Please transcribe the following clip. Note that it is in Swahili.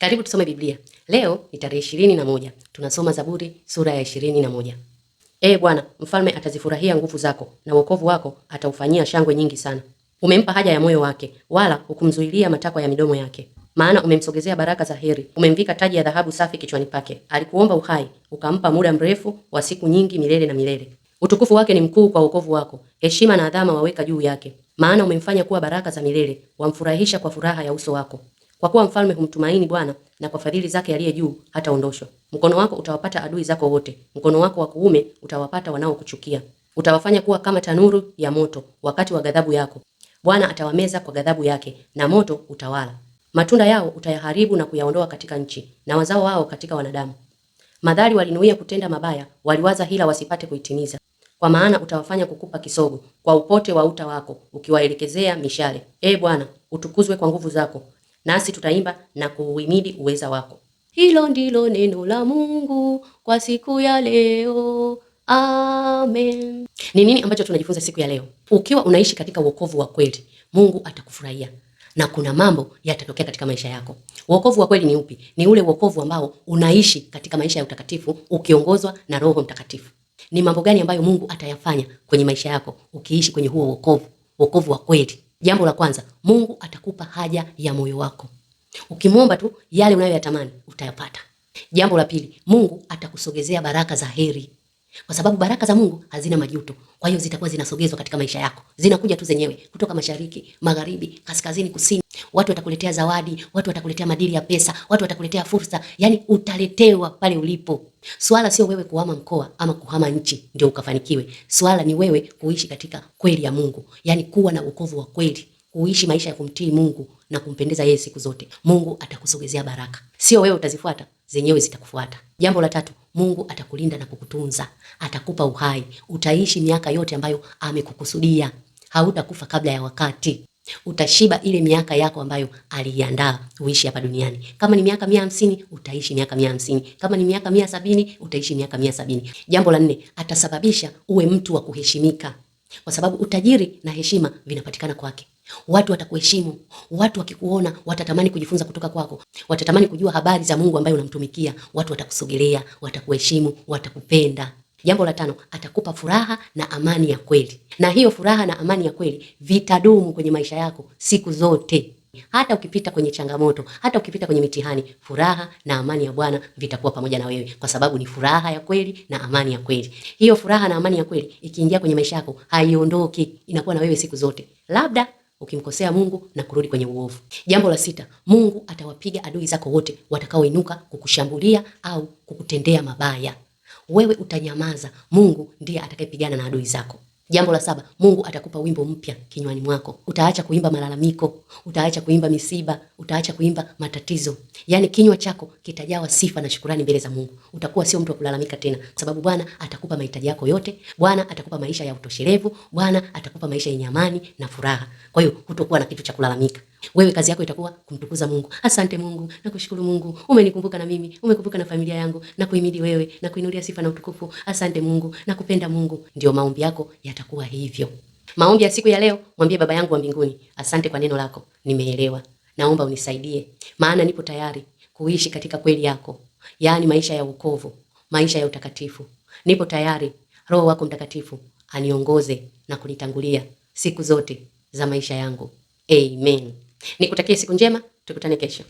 Karibu tusome Biblia. Leo ni tarehe 21. Tunasoma Zaburi sura ya 21. Bwana, mfalme atazifurahia nguvu zako na wokovu wako ataufanyia shangwe nyingi sana. Umempa haja ya moyo wake, wala hukumzuilia matakwa ya midomo yake. Maana umemsogezea baraka za heri, umemvika taji ya dhahabu safi kichwani pake. Alikuomba uhai, ukampa muda mrefu wa siku nyingi milele na milele. Utukufu wake ni mkuu kwa wokovu wako, heshima na adhama waweka juu yake. Maana umemfanya kuwa baraka za milele, wamfurahisha kwa furaha ya uso wako. Kwa kuwa mfalme humtumaini Bwana, na kwa fadhili zake aliye juu hataondoshwa. Mkono wako utawapata adui zako wote, mkono wako wa kuume utawapata wanaokuchukia. Utawafanya kuwa kama tanuru ya moto wakati wa ghadhabu yako. Bwana atawameza kwa ghadhabu yake, na moto utawala. Matunda yao utayaharibu na kuyaondoa katika nchi, na wazao wao katika wanadamu. Madhali walinuia kutenda mabaya, waliwaza hila wasipate kuitimiza. Kwa maana utawafanya kukupa kisogo kwa upote wa uta wako, ukiwaelekezea mishale. Bwana, utukuzwe kwa nguvu zako, nasi tutaimba na kuuhimidi uweza wako. Hilo ndilo neno la Mungu kwa siku ya leo. Amen. Ni nini ambacho tunajifunza siku ya leo? Ukiwa unaishi katika wokovu wa kweli, Mungu atakufurahia na kuna mambo yatatokea katika maisha yako. Wokovu wa kweli ni upi? Ni ule wokovu ambao unaishi katika maisha ya utakatifu ukiongozwa na Roho Mtakatifu. Ni mambo gani ambayo Mungu atayafanya kwenye maisha yako ukiishi kwenye huo wokovu wa kweli? Jambo la kwanza, Mungu atakupa haja ya moyo wako. Ukimwomba tu yale unayoyatamani utayapata. Jambo la pili, Mungu atakusogezea baraka za heri. Kwa sababu baraka za Mungu hazina majuto. Kwa hiyo zitakuwa zinasogezwa katika maisha yako. Zinakuja tu zenyewe kutoka mashariki, magharibi, kaskazini, kusini. Watu watakuletea zawadi, watu watakuletea madili ya pesa, watu watakuletea fursa. Yaani utaletewa pale ulipo. Swala sio wewe kuhama mkoa ama kuhama nchi ndio ukafanikiwe. Swala ni wewe kuishi katika kweli ya Mungu. Yaani kuwa na wokovu wa kweli, kuishi maisha ya kumtii Mungu na kumpendeza yeye siku zote. Mungu atakusogezea baraka. Sio wewe utazifuata, zenyewe zitakufuata. Jambo la tatu, Mungu atakulinda na kukutunza. Atakupa uhai. Utaishi miaka yote ambayo amekukusudia. Hautakufa kabla ya wakati. Utashiba ile miaka yako ambayo aliiandaa uishi hapa duniani. Kama ni miaka 150, utaishi miaka 150. Kama ni miaka 170, utaishi miaka 170. Jambo la 4, atasababisha uwe mtu wa kuheshimika. Kwa sababu utajiri na heshima vinapatikana kwake. Watu watakuheshimu, watu wakikuona watatamani kujifunza kutoka kwako, watatamani kujua habari za Mungu ambaye unamtumikia, watu watakusogelea, watakuheshimu, watakupenda. Jambo la 5, atakupa furaha na amani ya kweli. Na hiyo furaha na amani ya kweli vitadumu kwenye maisha yako siku zote. Hata ukipita kwenye changamoto, hata ukipita kwenye mitihani, furaha na amani ya Bwana vitakuwa pamoja na wewe, kwa sababu ni furaha ya kweli na amani ya kweli. Hiyo furaha na amani ya kweli ikiingia kwenye maisha yako, haiondoki, inakuwa na wewe siku zote. Labda ukimkosea Mungu na kurudi kwenye uovu. Jambo la 6, Mungu atawapiga adui zako wote watakaoinuka kukushambulia au kukutendea mabaya. Wewe utanyamaza, Mungu ndiye atakayepigana na adui zako. Jambo la 7, Mungu atakupa wimbo mpya kinywani mwako. Utaacha kuimba malalamiko, utaacha kuimba misiba, utaacha kuimba matatizo. Yaani kinywa chako kitajawa sifa na shukrani mbele za Mungu. Utakuwa sio mtu wa kulalamika tena, sababu Bwana atakupa mahitaji yako yote. Bwana atakupa maisha ya utoshelevu, Bwana atakupa maisha yenye amani na furaha. Kwa hiyo hutakuwa na kitu cha kulalamika. Wewe kazi yako itakuwa kumtukuza Mungu. Asante Mungu, nakushukuru Mungu. Umenikumbuka na mimi, umekumbuka na familia yangu, na kuhimidi wewe, na kuinulia sifa na utukufu. Asante Mungu, nakupenda Mungu. Ndio maombi yako yatakuwa hivyo. Maombi ya siku ya leo, mwambie Baba yangu wa mbinguni, asante kwa neno lako. Nimeelewa. Naomba unisaidie, maana nipo tayari kuishi katika kweli yako. Yaani maisha ya wokovu, maisha ya utakatifu. Nipo tayari Roho wako Mtakatifu aniongoze na kunitangulia siku zote za maisha yangu. Amen. Nikutakie siku njema, tukutane kesho.